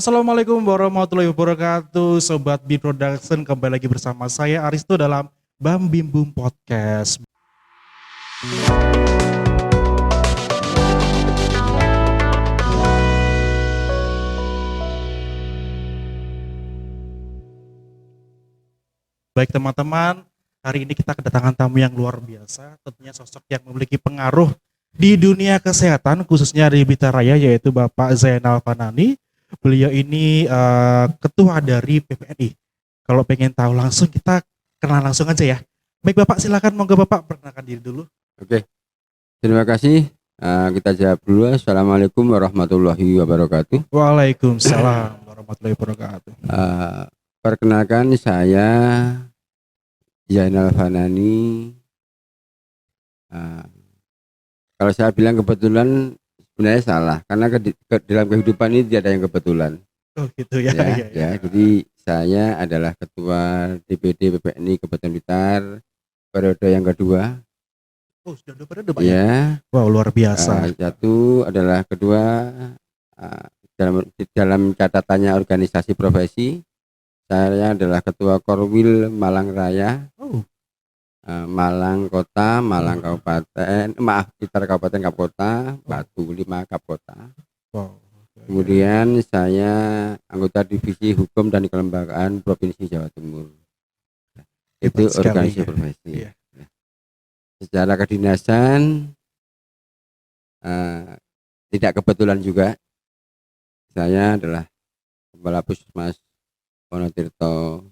Assalamualaikum warahmatullahi wabarakatuh, Sobat Bin Production. Kembali lagi bersama saya Aristo dalam Bam Bim Boom Podcast. Baik teman-teman, hari ini kita kedatangan tamu yang luar biasa, tentunya sosok yang memiliki pengaruh di dunia kesehatan, khususnya di Blitar Raya, yaitu Bapak Zainal Fanani. Beliau ini ketua dari PPNI. Kalau pengen tahu langsung, kita kenal langsung aja ya. Baik Bapak, silakan, monggo Bapak perkenalkan diri dulu. Oke, terima kasih. Kita jawab dulu. Assalamualaikum warahmatullahi wabarakatuh. Waalaikumsalam warahmatullahi wabarakatuh. Perkenalkan, saya Zainal Fanani. Kalau saya bilang kebetulan, sebenarnya salah, karena dalam kehidupan ini tidak ada yang kebetulan. Oh gitu ya. Ya. Jadi saya adalah ketua DPD PPNI Kabupaten Blitar periode yang kedua. Oh, sudah dua periode Pak ya? Wow, luar biasa. Satu adalah kedua, dalam catatannya organisasi profesi, saya adalah ketua Korwil Malang Raya, Malang Kota, Malang Kabupaten, Blitar Kabupaten Kapkota, Batu 5 Kapkota. Kemudian saya anggota Divisi Hukum dan Kelembagaan Provinsi Jawa Timur. Itu organisasi profesi. Secara kedinasan, tidak kebetulan juga, saya adalah Kepala Puskesmas Wonotirto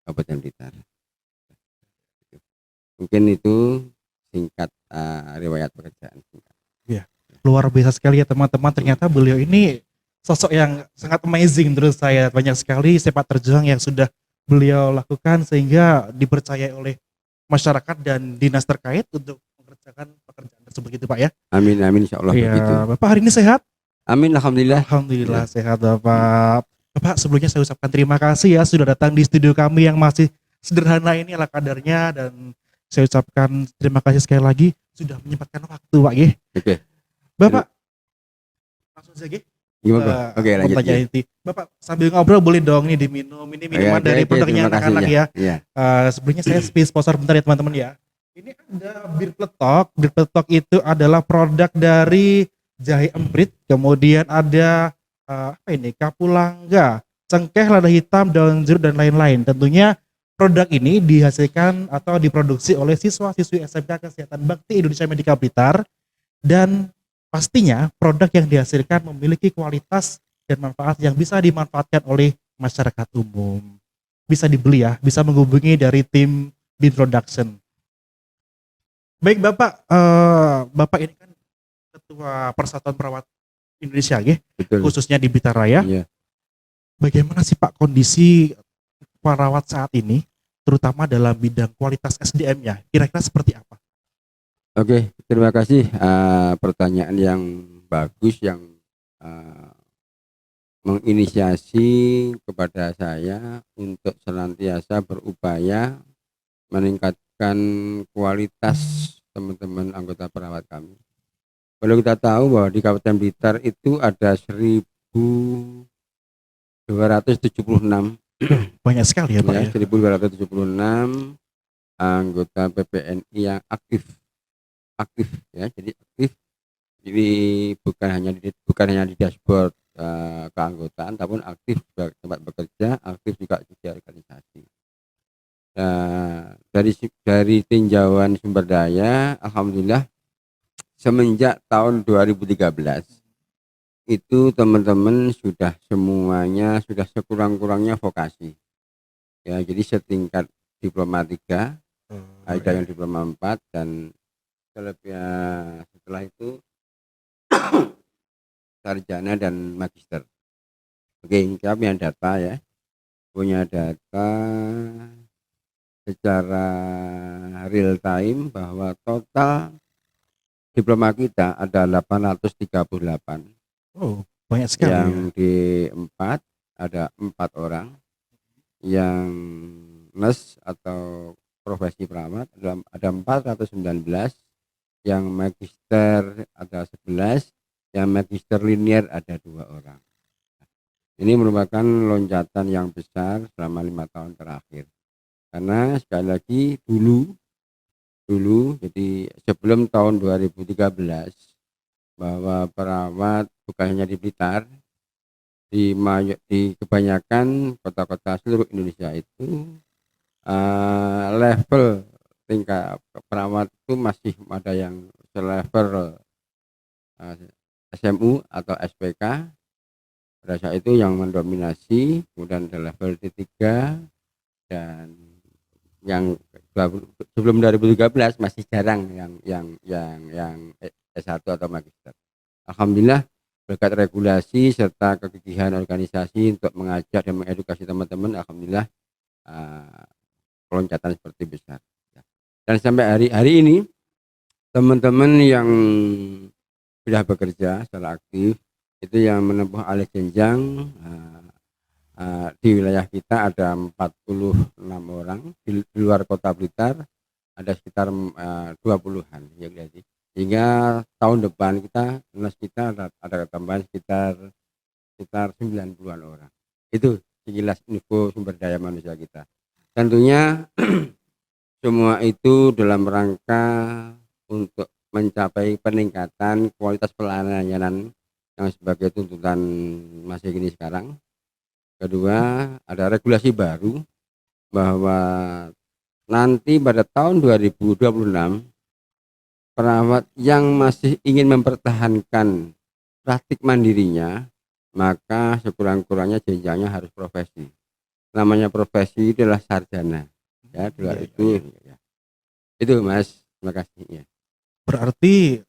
Kabupaten Blitar. Mungkin itu singkat riwayat pekerjaan. Ya, luar biasa sekali ya teman-teman. Ternyata beliau ini sosok yang sangat amazing menurut saya. Banyak sekali sepak terjang yang sudah beliau lakukan sehingga dipercaya oleh masyarakat dan dinas terkait untuk mengerjakan pekerjaan tersebut gitu Pak ya. Amin insya Allah ya, begitu. Bapak hari ini sehat? Amin, alhamdulillah. Alhamdulillah sehat Bapak. Bapak sebelumnya saya ucapkan terima kasih ya sudah datang di studio kami yang masih sederhana ini ala kadarnya, dan saya ucapkan terima kasih sekali lagi sudah menyempatkan waktu Pak ya. Oke. Bapak langsung saja. Oke, lanjut. Bapak sambil ngobrol boleh dong nih diminum. Ini minuman dari produknya anak-anak ya. Sebelumnya saya sponsor bentar ya teman-teman ya. Ini ada Bir Pletok. Bir Pletok itu adalah produk dari jahe emprit. Kemudian ada kapulangga, cengkeh, lada hitam, daun jeruk dan lain-lain. Tentunya produk ini dihasilkan atau diproduksi oleh siswa-siswi SMK Kesehatan Bakti Indonesia Medika Blitar, dan pastinya produk yang dihasilkan memiliki kualitas dan manfaat yang bisa dimanfaatkan oleh masyarakat umum. Bisa dibeli ya, bisa menghubungi dari tim Bin Production. Baik Bapak, Bapak ini kan Ketua Persatuan Perawat Indonesia ya, khususnya di Blitar Raya. Bagaimana sih Pak kondisi perawat saat ini, terutama dalam bidang kualitas SDM-nya? Kira-kira seperti apa? Oke, terima kasih. Pertanyaan yang bagus yang menginisiasi kepada saya untuk senantiasa berupaya meningkatkan kualitas teman-teman anggota perawat kami. Kalau kita tahu bahwa di Kabupaten Blitar itu ada 1.276 banyak sekali ya Pak ya. 1.276 anggota PPNI yang aktif ya, jadi aktif. Jadi bukan hanya di dashboard keanggotaan, tapi aktif juga tempat bekerja, aktif juga di organisasi. Dari tinjauan sumber daya, alhamdulillah semenjak tahun 2013 itu teman-teman sudah semuanya sudah sekurang-kurangnya vokasi. Ya, jadi setingkat diploma 3, ada yang diploma 4, dan setelah itu sarjana dan magister. Oke, kita punya data ya, secara real time bahwa total diploma kita ada 838. Banyak sekali. Yang di 4 ada 4 orang, yang nurse atau profesi perawat ada 419, yang magister ada 11, yang magister linier ada 2 orang. Ini merupakan loncatan yang besar selama 5 tahun terakhir. Karena sekali lagi dulu jadi sebelum tahun 2013 bahwa perawat bukan hanya di Blitar, di kebanyakan kota-kota seluruh Indonesia itu level tingkat perawat itu masih ada yang selevel SMU atau SPK. Pada saat itu yang mendominasi, kemudian ada level D3 dan yang sebelum 2013 masih jarang yang S1 atau magister. Alhamdulillah berkat regulasi serta kegigihan organisasi untuk mengajak dan mengedukasi teman-teman, alhamdulillah loncatan seperti besar. Dan sampai hari ini teman-teman yang sudah bekerja secara aktif itu yang menempuh alih jenjang di wilayah kita ada 46 orang, di luar kota Blitar ada sekitar 20-an ya, jadi hingga tahun depan kita ada tambahan sekitar 90-an orang. Itu sekilas info sumber daya manusia kita. Tentunya semua itu dalam rangka untuk mencapai peningkatan kualitas pelayanan yang sebagai tuntutan masa kini sekarang. Kedua, ada regulasi baru bahwa nanti pada tahun 2026 perawat yang masih ingin mempertahankan praktik mandirinya, maka sekurang-kurangnya jenjangnya harus profesi. Namanya profesi adalah sarjana. Ya, dua itu. Ya. Itu Mas, terima kasih. Ya. Berarti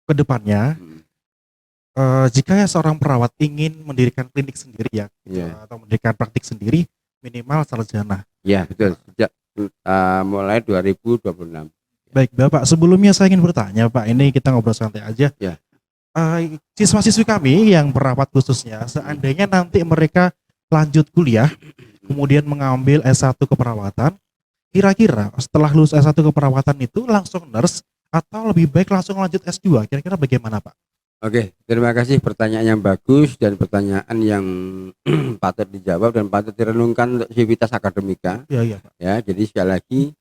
ke depannya jika seorang perawat ingin mendirikan klinik sendiri atau mendirikan praktik sendiri, minimal sarjana. Ya, betul. Sejak mulai 2026. Baik Bapak, sebelumnya saya ingin bertanya Pak, ini kita ngobrol santai aja. Ya. Siswa-siswi kami yang perawat khususnya, seandainya nanti mereka lanjut kuliah, kemudian mengambil S1 keperawatan, kira-kira setelah lulus S1 keperawatan itu langsung nurse atau lebih baik langsung lanjut S2? Kira-kira bagaimana Pak? Oke, terima kasih, pertanyaan yang bagus dan pertanyaan yang patut dijawab dan patut direnungkan untuk sivitas akademika. Iya Pak. Ya, jadi sekali lagi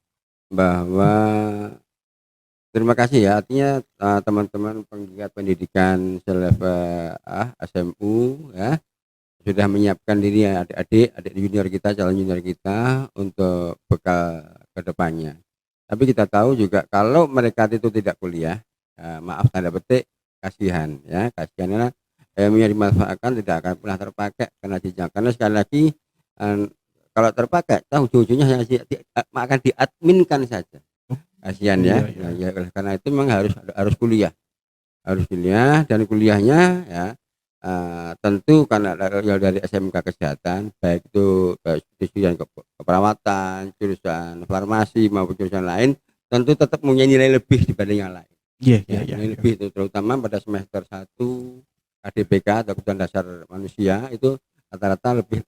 bahwa terima kasih ya, artinya teman-teman penggiat pendidikan selevel SMU ya sudah menyiapkan diri ya, adik junior kita, calon junior kita untuk bekal ke depannya. Tapi kita tahu juga kalau mereka itu tidak kuliah, maaf tanda petik, kasihan ya, kasihannya ilmunya dimanfaatkan tidak akan pernah terpakai karena jenjang. Karena sekali lagi kalau terpakai tahu ujung-ujungnya hanya akan diadminkan saja. Kasihan ya. Ya, karena itu memang harus kuliah. Harus kuliah, dan kuliahnya ya tentu karena dari SMK kesehatan, baik itu jurusan keperawatan, jurusan farmasi maupun jurusan lain, tentu tetap punya nilai lebih dibanding yang lain. Nilai lebih itu terutama pada semester 1 KDPK atau kebutuhan dasar manusia itu rata-rata lebih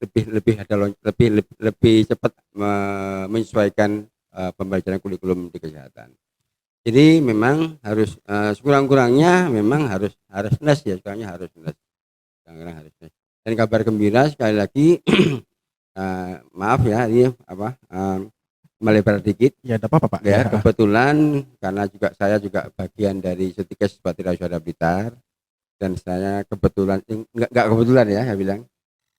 cepat menyesuaikan pembelajaran kurikulum di kesehatan. Jadi memang harus sekurang-kurangnya memang harus NES ya, sekarangnya harus NES. Dan kabar gembira sekali lagi maaf ya ini melebar dikit. Ya, ada apa Pak? Ya, kebetulan karena saya juga bagian dari Setikes Batira Syuhada Blitar, dan saya kebetulan enggak kebetulan ya saya bilang,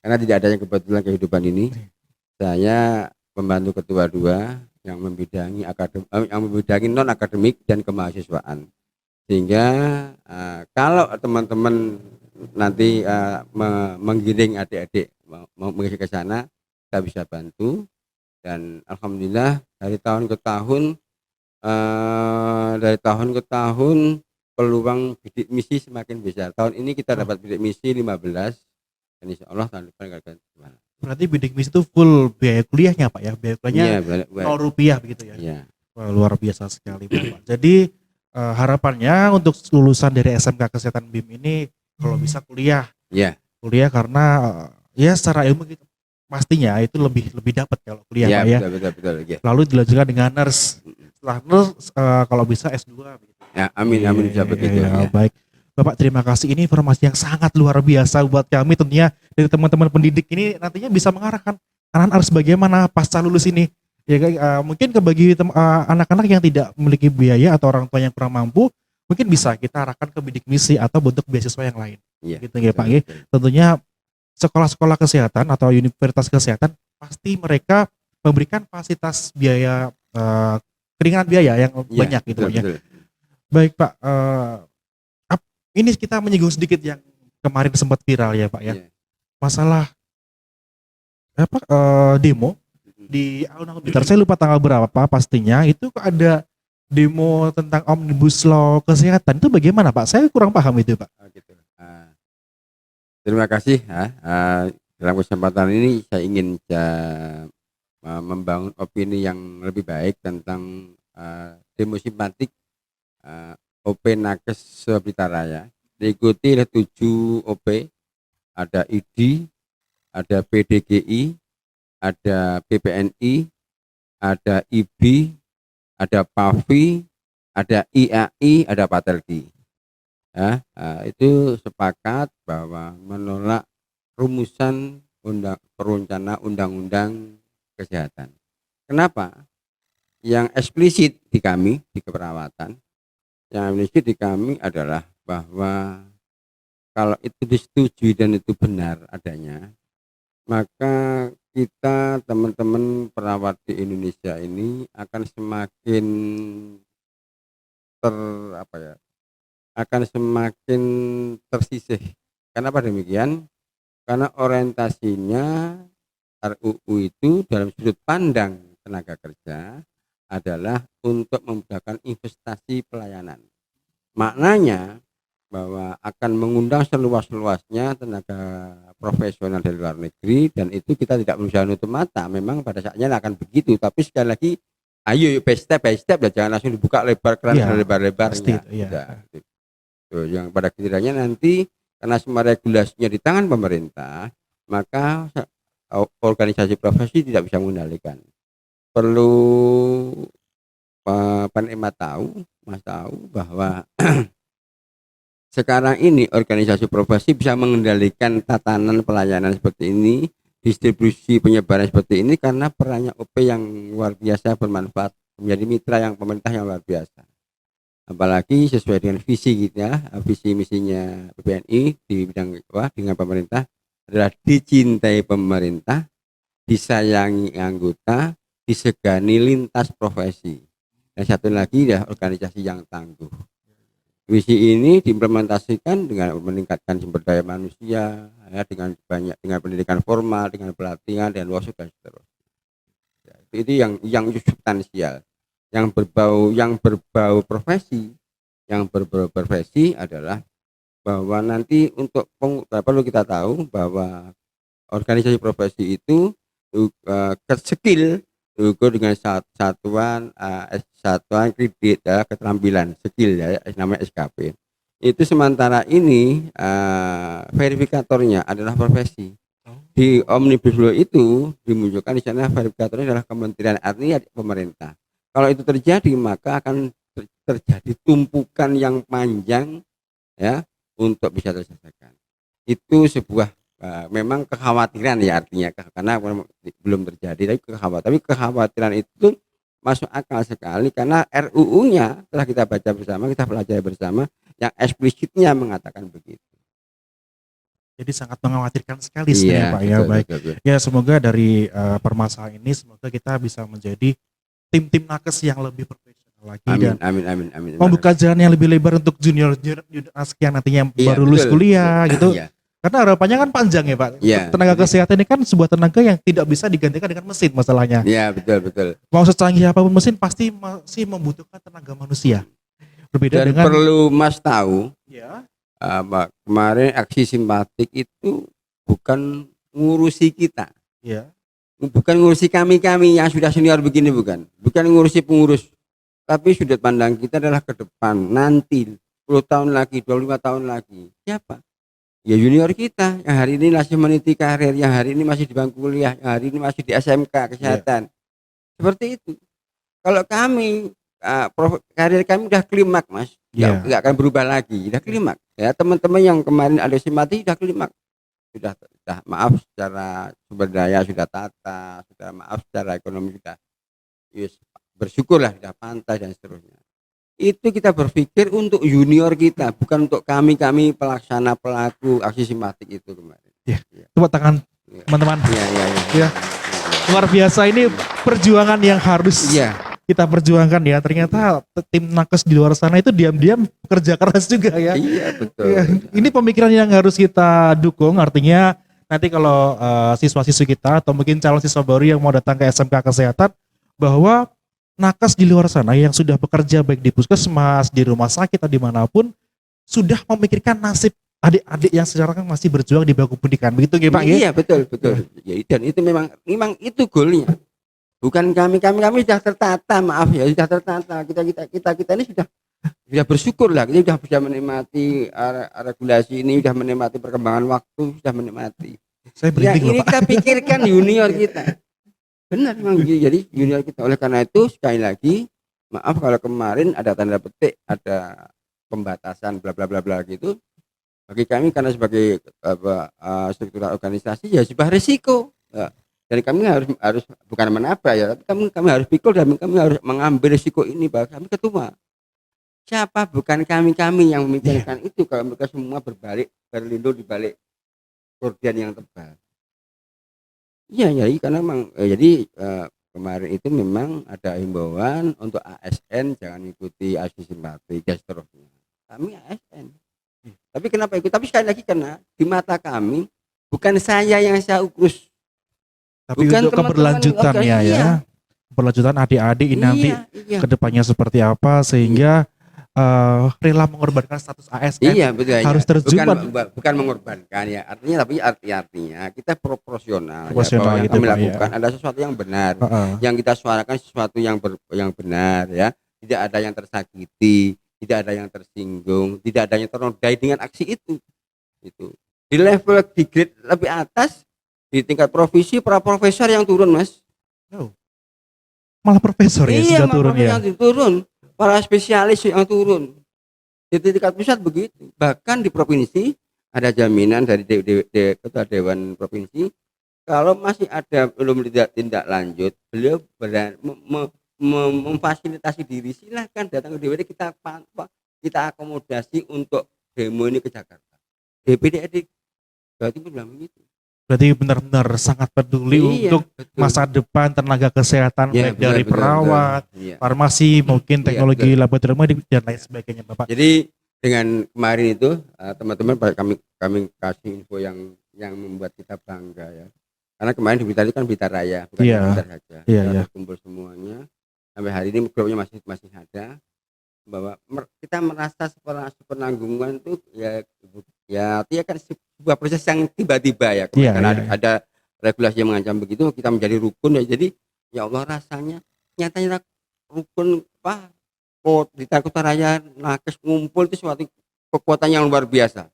karena tidak ada yang kebetulan kehidupan ini. Saya membantu ketua 2 yang membidangi non akademik dan kemahasiswaan, sehingga kalau teman-teman nanti menggiring adik-adik mau mengisi ke sana, kita bisa bantu. Dan alhamdulillah dari tahun ke tahun peluang bidik misi semakin besar. Tahun ini kita dapat bidik misi 15, dan insya Allah tahun depan akan gimana. Berarti bidik misi itu full biaya kuliahnya Pak ya, biaya kuliahnya Rp0 begitu ya. Iya. Wah, luar biasa sekali Bapak. Jadi harapannya untuk lulusan dari SMK Kesehatan BIM ini kalau bisa kuliah. Iya. Kuliah karena ya secara ilmu gitu, pastinya itu lebih dapat kalau kuliah Pak ya. Betul. Ya. Lalu dilanjutkan dengan nurse. Setelah nurse kalau bisa S2 begitu. Ya, amin bisa begitu. Ya. Baik. Bapak terima kasih, ini informasi yang sangat luar biasa buat kami tentunya dari teman-teman pendidik ini nantinya bisa mengarahkan anak-anak harus bagaimana pasca lulus ini. Ya mungkin bagi anak-anak yang tidak memiliki biaya atau orang tua yang kurang mampu, mungkin bisa kita arahkan ke bidik misi atau bentuk beasiswa yang lain. Iya, Gitu ya Pak betul, ya. betul. Tentunya sekolah-sekolah kesehatan atau universitas kesehatan pasti mereka memberikan fasilitas biaya keringanan biaya yang Iya, banyak gitu betul, Pak ya. betul. Baik Pak, ini kita menyinggung sedikit yang kemarin sempat viral ya Pak ya. Iya. Masalah apa demo di alun-alun Blitar. Saya lupa tanggal berapa Pak pastinya. Itu ada demo tentang Omnibus Law kesehatan. Itu bagaimana Pak? Saya kurang paham itu Pak. Oh, gitu. Terima kasih. Dalam kesempatan ini saya ingin membangun opini yang lebih baik tentang demo simpatik OP Nakes Blitar Raya. Diikuti oleh 7 OP, ada ID, ada PDGI, ada PPNI, ada IB, ada PAVI, ada IAI, ada Patelki. Ya, itu sepakat bahwa menolak rumusan perencana undang-undang kesehatan. Kenapa? Yang eksplisit di kami di keperawatan, yang eksplisit di kami adalah bahwa kalau itu disetujui dan itu benar adanya, maka kita teman-teman perawat di Indonesia ini akan semakin akan semakin tersisih. Kenapa demikian? Karena orientasinya RUU itu dalam sudut pandang tenaga kerja adalah untuk memudahkan investasi pelayanan. Maknanya bahwa akan mengundang seluas-luasnya tenaga profesional dari luar negeri, dan itu kita tidak berusaha nutup mata. Memang pada saatnya akan begitu, tapi sekali lagi ayo by step ya, jangan langsung dibuka lebar keran lebar-lebarnya. Yang pada kiranya nanti karena semua regulasinya di tangan pemerintah, maka organisasi profesi tidak bisa mengendalikan. Perlu Pak Emat tahu, Mas tahu bahwa sekarang ini organisasi profesi bisa mengendalikan tatanan pelayanan seperti ini, distribusi penyebaran seperti ini karena perannya OP yang luar biasa bermanfaat, menjadi mitra yang pemerintah yang luar biasa. Apalagi sesuai dengan visi kita, visi misinya PPNI di bidang dengan pemerintah adalah dicintai pemerintah, disayangi anggota, disegani lintas profesi. Dan satu lagi adalah organisasi yang tangguh. Visi ini diimplementasikan dengan meningkatkan sumber daya manusia, ya, dengan pendidikan formal, dengan pelatihan dan workshop dan seterusnya. Ya, itu yang substansial. Yang berbau profesi, adalah bahwa nanti untuk perlu kita tahu bahwa organisasi profesi itu skill diukur dengan satuan kredit ya, keterampilan skill ya, namanya SKP. Itu sementara ini verifikatornya adalah profesi. Di Omnibus Law itu dimunculkan di sana verifikatornya adalah kementerian, artinya pemerintah. Kalau itu terjadi maka akan terjadi tumpukan yang panjang ya untuk bisa terselesaikan. Itu sebuah memang kekhawatiran ya, artinya karena belum terjadi, tapi kekhawatiran itu masuk akal sekali karena RUU-nya telah kita baca bersama, kita pelajari bersama, yang eksplisitnya mengatakan begitu. Jadi sangat mengkhawatirkan sekali sebenarnya Pak ya. Baik. Betul. Ya semoga dari permasalahan ini semoga kita bisa menjadi tim nakes yang lebih profesional lagi. Amin. Membuka jalan yang lebih lebar untuk junior yang nantinya baru lulus kuliah gitu. Iya. Karena harapannya kan panjang ya Pak. Ya, tenaga kesehatan ini kan sebuah tenaga yang tidak bisa digantikan dengan mesin masalahnya. Iya betul. Mau secanggih apapun mesin pasti masih membutuhkan tenaga manusia. Berbeda dan dengan perlu Mas tahu. Ya. Kemarin aksi simpatik itu bukan ngurusi kita. Ya. Bukan ngurusi kami yang sudah senior begini, bukan ngurusi pengurus, tapi sudut pandang kita adalah ke depan nanti 10 tahun lagi, 25 tahun lagi. Siapa? Ya junior kita yang hari ini masih meniti karir, yang hari ini masih di bangku kuliah, yang hari ini masih di SMK kesehatan. Seperti itu. Kalau kami karir kami udah klimak Mas, Iya. nggak akan berubah lagi, udah klimak ya. Teman-teman yang kemarin ada simpati udah klimak, sudah maaf secara sumber daya sudah tata, sudah maaf secara ekonomi sudah, yes, bersyukurlah sudah pantas dan seterusnya. Itu kita berpikir untuk junior kita, bukan untuk kami pelaksana pelaku aksi simpatik itu kemarin. Iya. Tepuk tangan Iya. teman-teman. Iya. Iya. Luar biasa, ini perjuangan yang harus Iya. kita perjuangkan ya. Ternyata tim nakes di luar sana itu diam-diam bekerja keras juga ya. Iya betul. Iya. Ini pemikiran yang harus kita dukung. Artinya nanti kalau siswa-siswi kita atau mungkin calon siswa baru yang mau datang ke SMK Kesehatan, bahwa nakes di luar sana yang sudah bekerja baik di puskesmas, di rumah sakit atau dimanapun, sudah memikirkan nasib adik-adik yang sekarang masih berjuang di bangku pendidikan. Begitu ya Pak ya? Iya betul. Ya, dan itu memang itu goalnya. Bukan kami sudah tertata, maaf ya, sudah tertata. Kita ini sudah bersyukur lah, kita sudah bisa menikmati regulasi ini, sudah menikmati perkembangan waktu, sudah menikmati. Saya Ya berhenti ini loh Pak. kita pikirkan junior kita. Benar memang, jadi junior kita. Oleh karena itu sekali lagi, maaf kalau kemarin ada tanda petik, ada pembatasan bla bla bla bla gitu. Bagi kami karena sebagai struktural organisasi ya sebuah risiko. Ya. Dan kami harus bukan menabrak ya, tapi kami harus pikul dan kami harus mengambil risiko ini, bahwa kami ketua. Siapa bukan kami yang memikirkan itu kalau mereka semua berlindung di balik gordian yang tebal. Iya, karena memang kemarin itu memang ada himbauan untuk ASN jangan ikuti aksi simpati dan seterusnya. Kami ASN. Tapi kenapa ikut? Tapi sekali lagi karena di mata kami bukan saya yang saya urus. Tapi Bukan untuk keberlanjutannya ya. iya. Keberlanjutan adik-adik ini nanti Iya. kedepannya seperti apa sehingga rela mengorbankan status ASN Iya betul. harus terjun. Bukan mengorbankan ya. Artinya kita proporsional. Proporsional Ya, gitu, kami Pak, lakukan ada sesuatu yang benar. Yang kita suarakan sesuatu yang benar ya. Tidak ada yang tersakiti, tidak ada yang tersinggung, tidak ada yang ternodai dengan aksi itu. Itu. Di level di grade lebih atas, di tingkat provinsi para profesor yang turun Mas. Malah profesor ya Iya, sudah turun ya. yang turun, para spesialis yang turun. Di tingkat pusat begitu. Bahkan di provinsi ada jaminan dari ketua dewan provinsi, kalau masih ada belum tindak lanjut, beliau memfasilitasi diri, silahkan datang ke DPD, kita akomodasi untuk demo ini ke Jakarta. DPD Jawa Timur bilang begitu. Berarti benar-benar sangat peduli untuk betul. masa depan tenaga kesehatan, Ya, baik dari perawat, Iya. farmasi, mungkin teknologi betul. laboratorium dan lain sebagainya Bapak. Jadi dengan kemarin itu teman-teman kami kasih info yang membuat kita bangga ya. Karena kemarin di Blitar itu kan Blitar Raya, bukan Iya. Blitar saja. Iya, Kita iya. berkumpul semuanya. Sampai hari ini grupnya masih ada, bahwa kita merasa sepenanggungan itu ya artinya kan sebuah proses yang tiba-tiba ya. Iya, Karena iya. ada regulasi yang mengancam begitu, kita menjadi rukun ya. Jadi ya Allah, rasanya nyatanya rukun di Kota Raya nakes ngumpul itu suatu kekuatan yang luar biasa.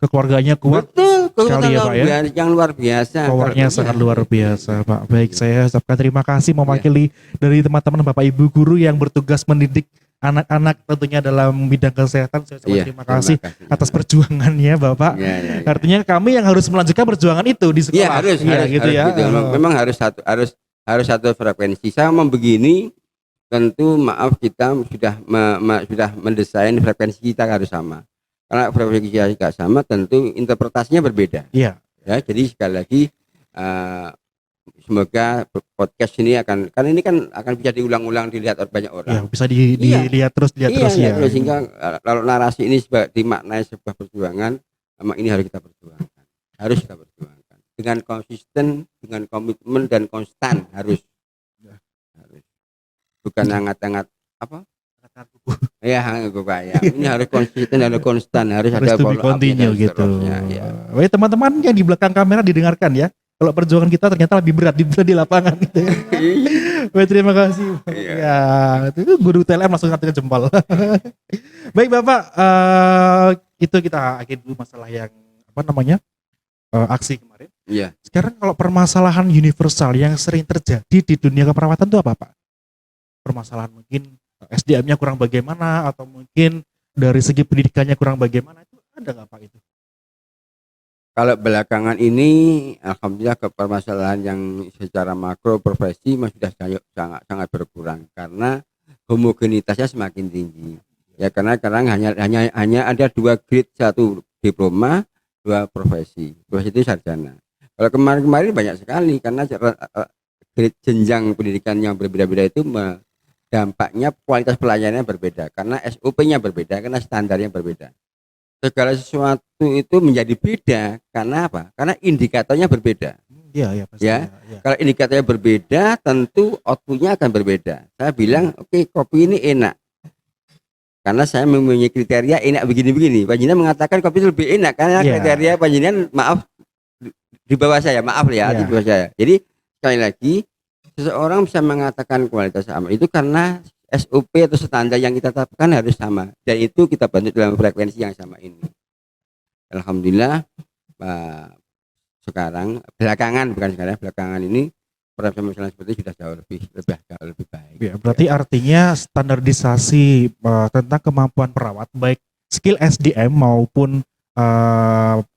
Keluarganya kuat. Betul, kekuatan sekali ya, Pak, ya. yang luar biasa. Powernya Iya. sangat luar biasa Pak. Baik, saya ucapkan terima kasih mewakili dari teman-teman Bapak Ibu guru yang bertugas mendidik anak-anak tentunya dalam bidang kesehatan. Saya ucapkan terima kasih atas perjuangannya Bapak. Iya. Artinya kami yang harus melanjutkan perjuangan itu di sekolah. Iya, harus gitu ya. gitu. Memang harus satu frekuensi. Sama begini, tentu maaf kita sudah mendesain frekuensi kita harus sama. Karena frekuensi kita tidak sama, tentu interpretasinya berbeda. Iya. Ya, jadi sekali lagi semoga podcast ini karena ini kan akan bisa diulang-ulang dilihat oleh banyak orang. Ya, bisa dilihat terus ya. Terus sehingga kalau narasi ini dimaknai sebuah perjuangan, memang ini harus kita perjuangkan. Harus kita perjuangkan dengan konsisten, dengan komitmen dan konstan harus. Bukan hangat-hangat ya ini harus konsisten dan konstan, harus ada follow up gitu. Ya. Baik teman-teman yang di belakang kamera didengarkan ya. Kalau perjuangan kita ternyata lebih berat di lapangan gitu ya. Baik, terima kasih. Ya, itu guru TLM langsung ngatakan jempol. Baik Bapak, itu kita akhiri dulu masalah yang aksi kemarin. Iya. Sekarang kalau permasalahan universal yang sering terjadi di dunia keperawatan itu apa Pak? Permasalahan mungkin SDM-nya kurang bagaimana atau mungkin dari segi pendidikannya kurang bagaimana, itu ada nggak Pak itu? Kalau belakangan ini, alhamdulillah ke permasalahan yang secara makro profesi masih sudah sangat sangat berkurang karena homogenitasnya semakin tinggi. Ya karena sekarang hanya ada 2 grade, 1 diploma, 2 profesi. Profesi itu sarjana. Kalau kemarin-kemarin banyak sekali karena grade jenjang pendidikan yang berbeda-beda itu dampaknya kualitas pelayanannya berbeda karena SOP-nya berbeda, karena standarnya berbeda. Segala sesuatu itu menjadi beda karena apa? Karena indikatornya berbeda. Iya, iya pasti Ya, ya. kalau indikatornya berbeda, tentu outputnya akan berbeda. Saya bilang, oke, kopi ini enak karena saya mempunyai kriteria enak begini-begini. Panjenengan mengatakan kopi itu lebih enak karena Iya. kriteria panjenengan, maaf, di bawah saya, maaf ya, Iya. di bawah saya. Jadi sekali lagi, seseorang bisa mengatakan kualitas sama itu karena SOP atau standar yang kita tetapkan harus sama, dan itu kita bantu dalam frekuensi yang sama ini. Alhamdulillah, belakangan ini masalah seperti itu sudah jauh lebih baik. Ya, berarti artinya standarisasi tentang kemampuan perawat baik skill SDM maupun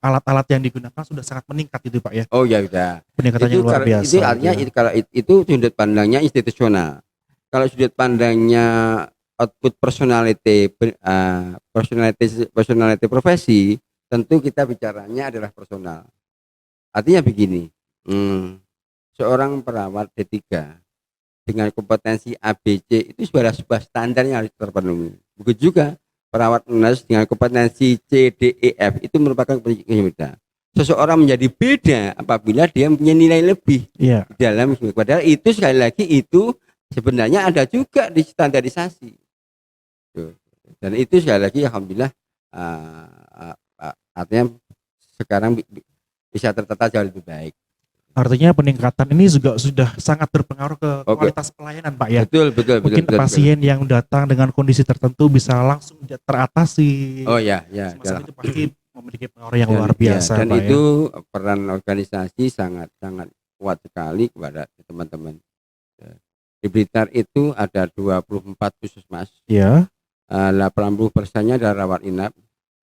alat-alat yang digunakan sudah sangat meningkat itu Pak ya. Oh ya udah. Peningkatannya Itu luar kalau biasa. itu artinya gitu ya. kalau itu sudut pandangnya institusional. Kalau sudut pandangnya output personality profesi, tentu kita bicaranya adalah personal. Artinya begini, seorang perawat D3 dengan kompetensi ABC itu sudah sebuah standar yang harus terpenuhi. Begitu juga perawat nurse dengan kompetensi C, D, E, F itu merupakan kompetensi yang beda. Seseorang menjadi beda apabila dia punya nilai lebih dalam, padahal itu sekali lagi itu sebenarnya ada juga di standarisasi. Dan itu sekali lagi alhamdulillah artinya sekarang bisa tertata jauh lebih baik. Artinya peningkatan ini juga sudah sangat berpengaruh ke kualitas pelayanan Pak ya. Betul. Mungkin pasien yang datang dengan kondisi tertentu bisa langsung teratasi. Oh ya. Semacam itu pasti memiliki pengaruh yang luar biasa dan Pak itu ya. Peran organisasi sangat kuat sekali kepada teman-teman. Di Blitar itu ada 24 puskesmas. Ya. 80%-nya adalah rawat inap.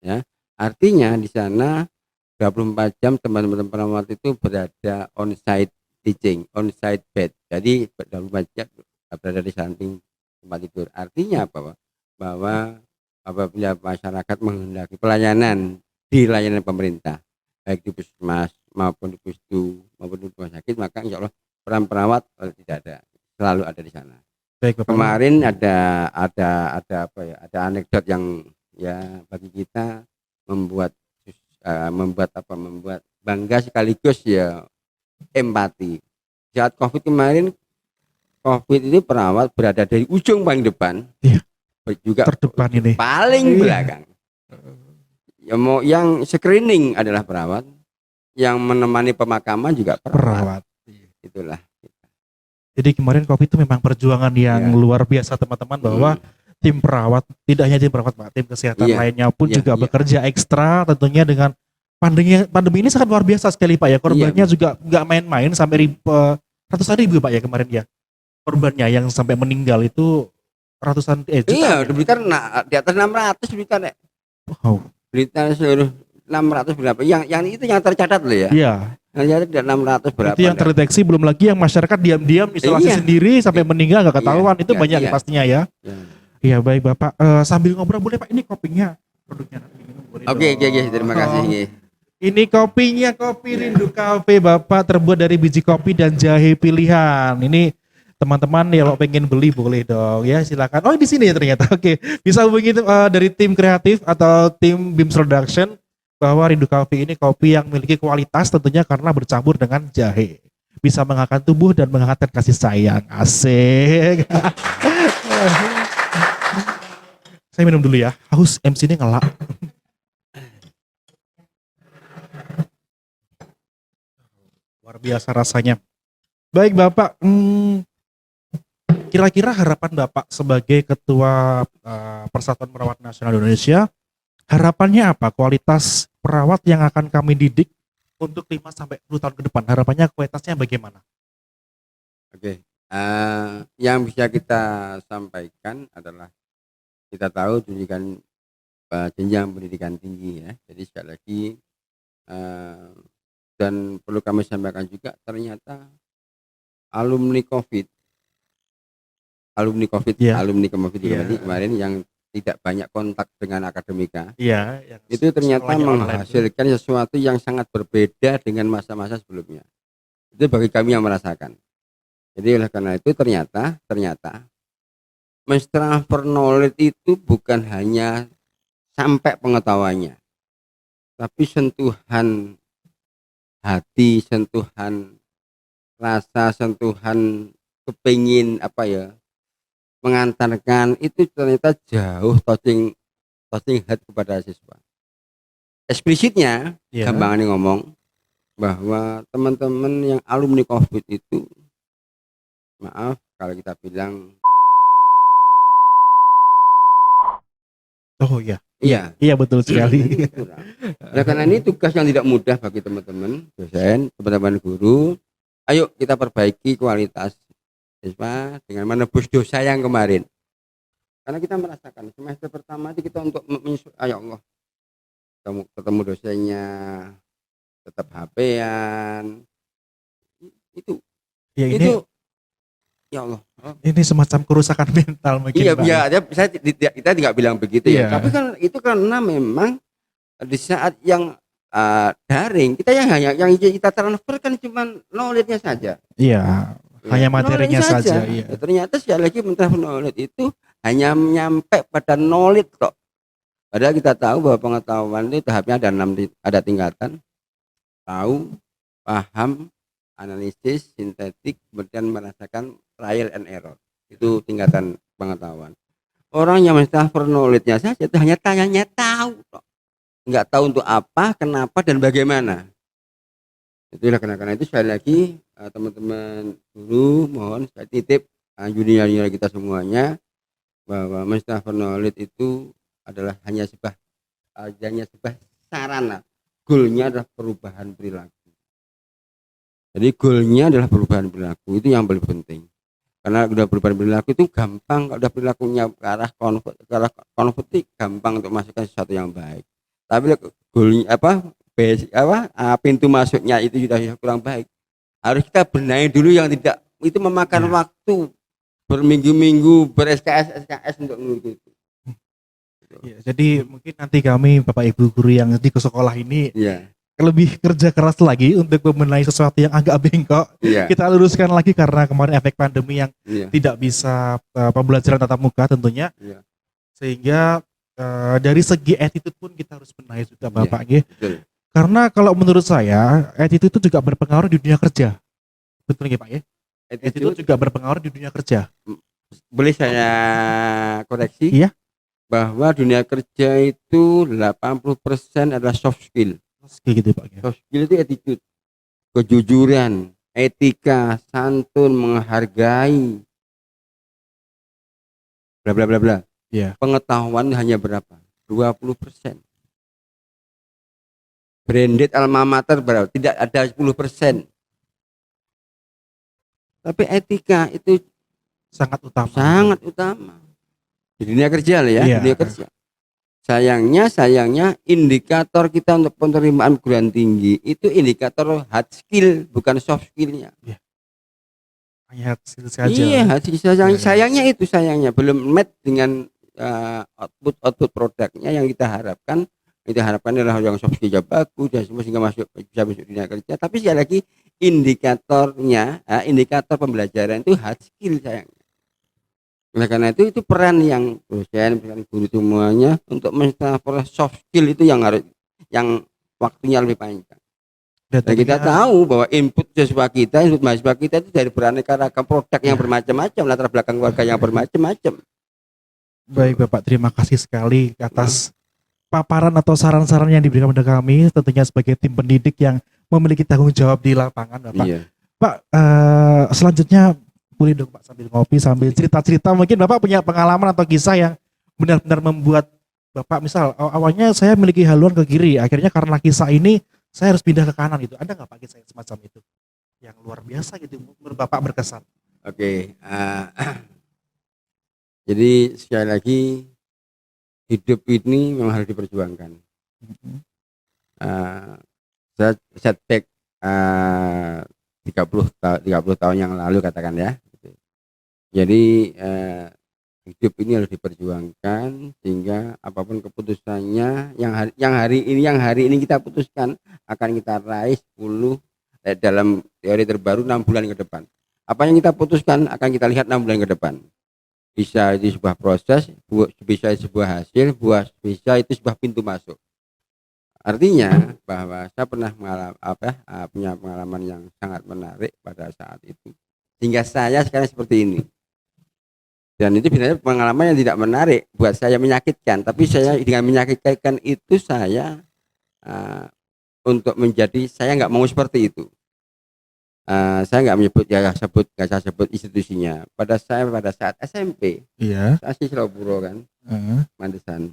Ya. Artinya di sana 24 jam teman-teman perawat itu berada on-site teaching, on-site bed. Jadi 24 jam berada di samping tempat tidur. Artinya apa? Bahwa apabila masyarakat menghendaki pelayanan di layanan pemerintah, baik di puskesmas maupun di pustu maupun di rumah sakit, maka insya Allah peran perawat tidak ada, selalu ada di sana. Baik, Bapak. Kemarin ada anekdot yang ya bagi kita membuat bangga sekaligus ya empati. Saat COVID kemarin, COVID ini perawat berada dari ujung paling depan, juga terdepan ini paling belakang. Ya, mau yang screening adalah perawat, yang menemani pemakaman juga perawat. Itulah. Jadi kemarin COVID itu memang perjuangan yang luar biasa teman-teman, bahwa tim perawat, tidak hanya tim perawat Pak, tim kesehatan lainnya pun juga bekerja ekstra tentunya dengan pandemi ini sangat luar biasa sekali Pak ya. Korbannya juga nggak main-main, sampai ratusan ribu Pak ya kemarin ya. Korbannya yang sampai meninggal itu ratusan juta. Iya, Blitar di atas 600 Blitar ya. Wow. Blitar seluruh 600 berapa? Yang itu yang tercatat loh ya. Iya. Yang tidak 600 berapa? Itu yang terdeteksi, belum lagi yang masyarakat diam-diam isolasi sendiri sampai meninggal nggak ketahuan. Itu banyak pastinya ya. Iya baik Bapak, sambil ngobrol boleh Pak, ini kopinya produknya nanti minum boleh. Oke, terima kasih. Ini kopinya Kopi Rindu Cafe Bapak, terbuat dari biji kopi dan jahe pilihan. Ini teman-teman ya Pak pengen beli boleh dong ya, silakan. Oh di sini ya ternyata. Oke, bisa hubungi dari tim kreatif atau tim BIMS Production, bahwa Rindu Cafe ini kopi yang memiliki kualitas tentunya karena bercampur dengan jahe. Bisa menghangatkan tubuh dan menghangatkan kasih sayang. Asik. Saya minum dulu ya, haus, MC ini ngelak. Luar biasa rasanya. Baik Bapak, kira-kira harapan Bapak sebagai Ketua Persatuan Perawat Nasional Indonesia, harapannya apa? Kualitas perawat yang akan kami didik untuk 5-10 tahun ke depan, harapannya kualitasnya bagaimana? Oke, Yang bisa kita sampaikan adalah kita tahu pendidikan jenjang pendidikan tinggi ya. Jadi sekali lagi eh, dan perlu kami sampaikan juga ternyata alumni COVID, Iya, alumni COVID iya, kemarin yang tidak banyak kontak dengan akademika iya, yang itu ternyata sekolahnya online tuh. menghasilkan sesuatu yang sangat berbeda dengan masa-masa sebelumnya. Itu bagi kami yang merasakan. Jadi oleh karena itu ternyata mentransfer knowledge itu bukan hanya sampai pengetahuannya, tapi sentuhan hati, sentuhan rasa, sentuhan kepingin apa ya, mengantarkan itu ternyata jauh touching heart kepada siswa. Eksplisitnya, Iya, gampang ini ngomong bahwa teman-teman yang alumni COVID itu, maaf kalau kita bilang, oh iya, iya, iya betul sekali. ini kurang. Oleh karena ini tugas yang tidak mudah bagi teman-teman dosen, teman-teman guru. Ayo kita perbaiki kualitas siswa dengan menebus dosa yang kemarin. Karena kita merasakan semester pertama itu kita untuk ayo Allah, ketemu dosennya tetap HP-an. Itu Ya ini itu ya Allah. ini semacam kerusakan mental mungkin Iya, Pak. iya, kita tidak bilang begitu ya. Iya, Tapi kan itu karena memang di saat yang daring kita yang kita transfer kan cuma knowledge-nya saja. iya, Ya, hanya materinya knowledge saja. Iya, Ya, ternyata sekali lagi mentransfer knowledge itu hanya nyampe pada knowledge kok. Padahal kita tahu bahwa pengetahuan itu tahapnya ada 6, ada tingkatan: tahu, paham, analisis, sintetik, kemudian merasakan trial and error. Itu tingkatan pengetahuan. Orang yang mentransfer knowledge-nya saja itu hanya tanyanya tahu kok. Nggak tahu untuk apa, kenapa, dan bagaimana. Itulah karena itu sekali lagi teman-teman guru mohon saya titip junior-junior kita semuanya bahwa mentransfer knowledge itu adalah hanya sebuah sarana. Goalnya adalah perubahan perilaku. Jadi goalnya adalah perubahan perilaku, itu yang paling penting. Karena udah perubahan perilaku itu gampang, kalau udah perilakunya ke arah konversi gampang untuk masukkan sesuatu yang baik. Tapi goalnya pintu masuknya itu sudah kurang baik. Harus kita benahi dulu yang tidak, itu memakan iya. waktu berminggu-minggu ber-SKS untuk mengikuti. Iya, jadi mungkin nanti kami Bapak Ibu guru yang di sekolah ini Iya, lebih kerja keras lagi untuk membenahi sesuatu yang agak bengkok. iya, Kita luruskan lagi karena kemarin efek pandemi yang iya, tidak bisa pembelajaran tatap muka tentunya. iya, Sehingga dari segi attitude pun kita harus benahi juga Bapak nggih. betul. Karena kalau menurut saya attitude itu juga berpengaruh di dunia kerja. Betul nggih Pak ya? Attitude Attitude, juga berpengaruh di dunia kerja. boleh saya koreksi? Iya. Bahwa dunia kerja itu 80% adalah soft skill. Kayak gitu Pak. Soft skill itu attitude, kejujuran, etika, santun, menghargai, bla bla bla bla. Iya. Pengetahuan hanya berapa? 20%. Branded alma mater berapa? Tidak ada 10%. Tapi etika itu Sangat utama. sangat utama. Di dunia kerja lah ya, Iya. dunia kerja. Sayangnya indikator kita untuk penerimaan perguruan tinggi itu indikator hard skill bukan soft skillnya. Hanya hasil saja. Iya, hard skill sayangnya belum match dengan output produknya yang kita harapkan. Kita harapkan adalah yang soft skillnya bagus dan semua sehingga bisa masuk dunia kerja. Tapi sekali lagi indikator pembelajaran itu hard skill sayangnya. Oleh karena itu peran yang dosen, peran guru semuanya untuk mentransfer soft skill itu yang waktunya lebih panjang. Dan kita tahu bahwa input mahasiswa kita itu dari beraneka ragam produk yang bermacam-macam, latar belakang keluarga yang bermacam-macam. Baik Bapak, terima kasih sekali atas paparan atau saran-saran yang diberikan kepada kami, tentunya sebagai tim pendidik yang memiliki tanggung jawab di lapangan Bapak. Iya. Pak, selanjutnya boleh dong Pak sambil ngopi, sambil cerita-cerita, mungkin Bapak punya pengalaman atau kisah yang benar-benar membuat Bapak, misal awalnya saya memiliki haluan ke kiri, akhirnya karena kisah ini saya harus pindah ke kanan gitu. Ada nggak Pak kisah semacam itu yang luar biasa gitu menurut Bapak berkesan? Oke, jadi sekali lagi hidup ini memang harus diperjuangkan. Saya setback 30 tahun yang lalu katakan ya. Jadi hidup ini harus diperjuangkan sehingga apapun keputusannya yang hari ini kita putuskan akan kita raih 10 dalam teori terbaru 6 bulan ke depan. Apa yang kita putuskan akan kita lihat 6 bulan ke depan. Bisa itu sebuah proses, bisa sebuah hasil, bisa itu sebuah pintu masuk. Artinya bahwa saya pernah punya pengalaman yang sangat menarik pada saat itu sehingga saya sekarang seperti ini. Dan itu sebenarnya pengalaman yang tidak menarik buat saya, menyakitkan, tapi saya dengan menyakitkan itu saya untuk menjadi, saya nggak mau seperti itu. Saya nggak menyebut nggak saya sebut institusinya. Pada saat SMP, Iya. saya asli Surabaya kan, Mandesan.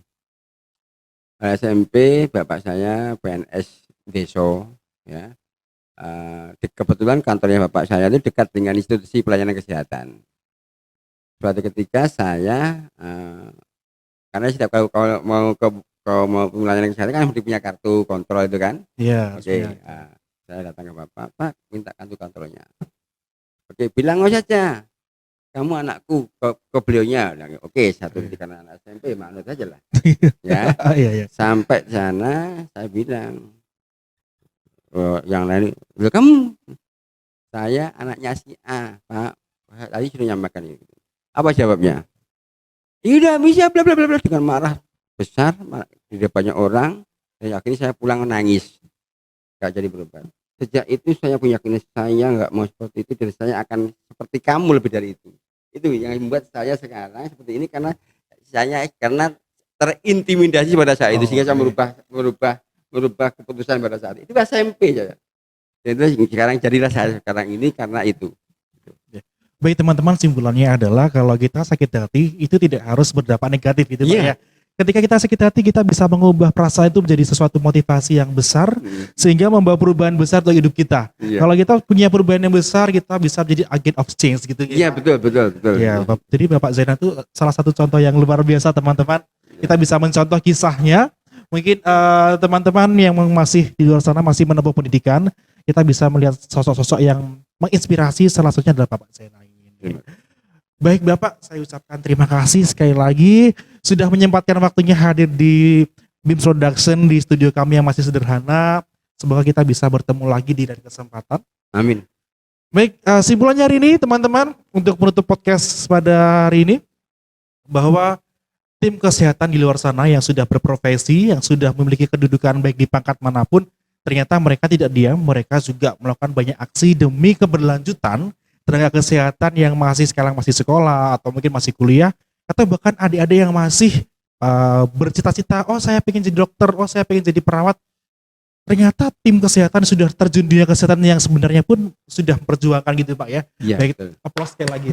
SMP bapak saya PNS Deso ya. Kebetulan kantornya bapak saya itu dekat dengan institusi pelayanan kesehatan. Suatu ketika saya karena setiap kalau mau pelayanan kesehatan kan harus punya kartu kontrol itu kan. Iya. Oke, saya datang ke bapak, Pak minta kartu kontrolnya. Oke, bilang saja kamu anakku ke beliaunya. Oke, satu karena anak SMP manut aja lah. Ya. Iya. Sampai sana saya bilang, yang lain, kamu, saya anaknya si A, Pak. Tadi sudah nyampaikan itu. Apa jawabnya? Tidak bisa, bla bla bla, dengan marah besar di depannya orang. Dan akhirnya saya pulang menangis, gak jadi berubah. Sejak itu saya punya keyakinan saya nggak mau seperti itu, dan saya akan seperti kamu lebih dari itu. Itu yang membuat saya sekarang seperti ini karena terintimidasi pada saat itu sehingga saya merubah keputusan pada saat itu SMP saja. Dan itu sekarang jadilah saya sekarang ini karena itu. Baik teman-teman, simpulannya adalah kalau kita sakit hati itu tidak harus berdampak negatif gitu Pak ya. Ketika kita sakit hati kita bisa mengubah perasaan itu menjadi sesuatu motivasi yang besar sehingga membawa perubahan besar untuk hidup kita. Kalau kita punya perubahan yang besar kita bisa menjadi agent of change gitu. Iya betul. Ya, jadi Bapak Zainal itu salah satu contoh yang luar biasa teman-teman. Kita bisa mencontoh kisahnya. Mungkin teman-teman yang masih di luar sana masih menempuh pendidikan, kita bisa melihat sosok-sosok yang menginspirasi, salah satunya adalah Bapak Zainal ini. Baik Bapak, saya ucapkan terima kasih sekali lagi sudah menyempatkan waktunya hadir di BIMS Production di studio kami yang masih sederhana. Semoga kita bisa bertemu lagi di lain kesempatan. Amin. Baik, simpulannya hari ini teman-teman untuk menutup podcast pada hari ini bahwa tim kesehatan di luar sana yang sudah berprofesi, yang sudah memiliki kedudukan baik di pangkat manapun, ternyata mereka tidak diam, mereka juga melakukan banyak aksi demi keberlanjutan tenaga kesehatan yang sekarang masih sekolah atau mungkin masih kuliah atau bahkan adik-adik yang masih bercita-cita, oh saya pengen jadi dokter, oh saya pengen jadi perawat. Ternyata tim kesehatan sudah terjun di dunia kesehatan yang sebenarnya pun sudah memperjuangkan gitu Pak ya. Baik, aplaus sekali lagi.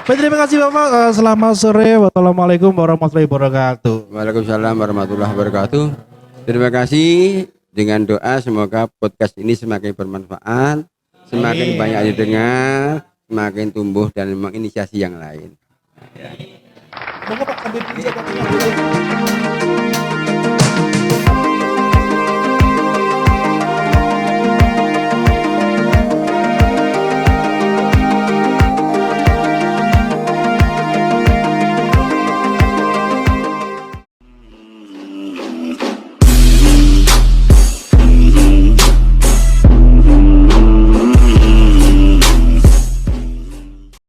Baik, terima kasih Bapak. Selamat sore. Wassalamualaikum warahmatullahi wabarakatuh. Waalaikumsalam warahmatullahi wabarakatuh. Terima kasih. Dengan doa semoga podcast ini semakin bermanfaat, semakin banyak didengar, semakin tumbuh dan menginisiasi yang lain. Bapak sambil